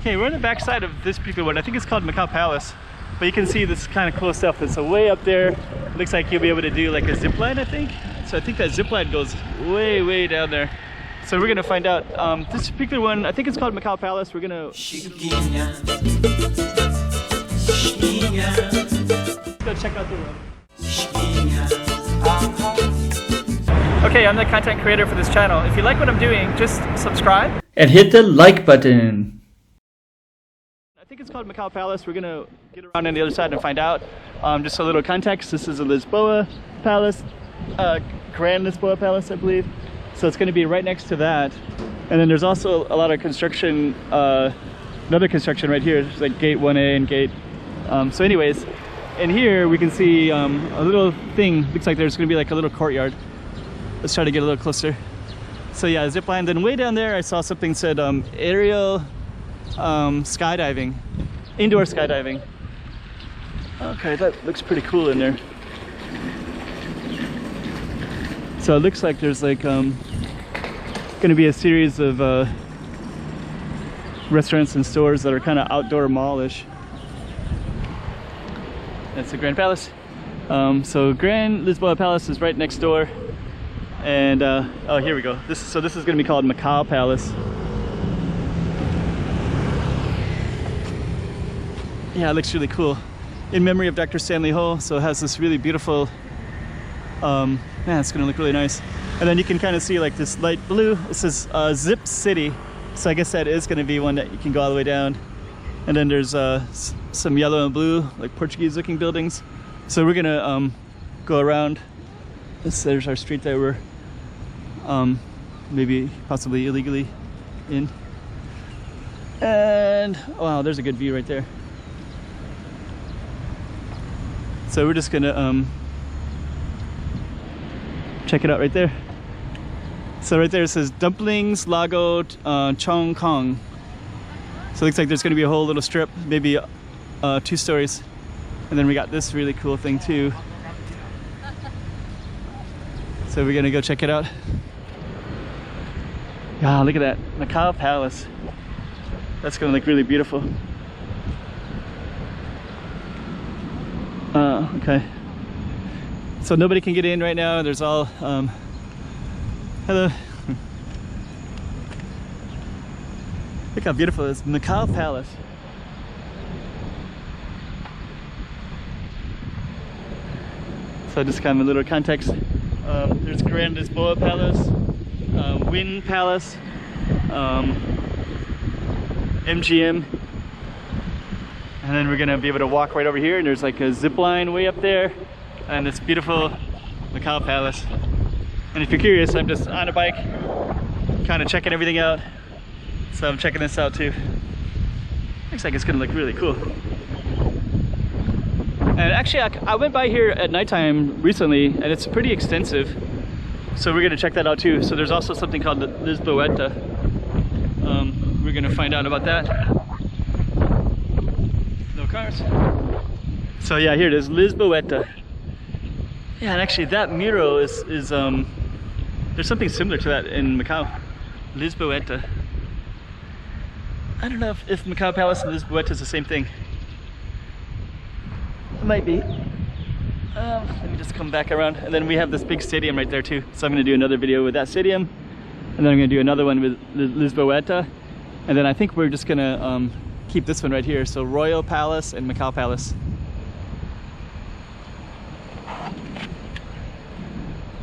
Okay, we're on the back side of this particular one. I think it's called Macau Palace. But you can see this kind of close up. It's way up there. Looks like you'll be able to do like a zip line, I think. So I think that zip line goes way, way down there. So we're gonna find out. This particular one, I think it's called Macau Palace. We're gonna go check out the room. Okay, I'm the content creator for this channel. If you like what I'm doing, just subscribe and hit the like button. I think it's called Macau Palace. We're gonna get around on the other side and find out. Just a little context. This is a Lisboa Palace, Grand Lisboa Palace, I believe. So it's gonna be right next to that. And then there's also a lot of construction, another construction right here. There's like gate 1A and gate. So anyways, in here we can see a little thing. Looks like there's gonna be like a little courtyard. Let's try to get a little closer. So yeah, zip line. Then way down there I saw something said aerial skydiving, indoor skydiving. Okay, that looks pretty cool in there. So it looks like there's like gonna be a series of restaurants and stores that are kind of outdoor mallish. That's the Grand Palace. So Grand Lisboa Palace is right next door. And oh, here we go. This is gonna be called Macau Palace. Yeah, it looks really cool. In memory of Dr. Stanley Ho, so it has this really beautiful, man, it's gonna look really nice. And then you can kind of see like this light blue. It says Zip City. So I guess that is gonna be one that you can go all the way down. And then there's some yellow and blue, like Portuguese looking buildings. So we're gonna go around. There's our street that we're maybe possibly illegally in. And wow, there's a good view right there. So we're just gonna check it out right there. So right there it says Dumplings Lago Chong Kong. So it looks like there's gonna be a whole little strip, maybe 2 stories. And then we got this really cool thing too. So we're gonna go check it out. Yeah, look at that, Macau Palace. That's gonna look really beautiful. Okay. So nobody can get in right now. There's all, hello. Look how beautiful it is, Macau Palace. So just kind of a little context. There's Grand Lisboa Palace, Wynn Palace, MGM. And then we're gonna be able to walk right over here, and there's like a zip line way up there, and this beautiful Macau Palace. And if you're curious, I'm just on a bike, kind of checking everything out. So I'm checking this out too. Looks like it's gonna look really cool. And actually, I went by here at nighttime recently, and it's pretty extensive. So we're gonna check that out too. So there's also something called the Lisboeta. We're gonna find out about that. Cars. So yeah, here it is, Lisboeta. Yeah, and actually that mural is there's something similar to that in Macau. Lisboeta. I don't know if Macau Palace and Lisboeta is the same thing. It might be. Let me just come back around. And then we have this big stadium right there too. So I'm gonna do another video with that stadium. And then I'm gonna do another one with Lisboeta. And then I think we're just gonna keep this one right here. So Royal Palace and Macau Palace.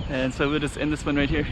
And so we'll just end this one right here.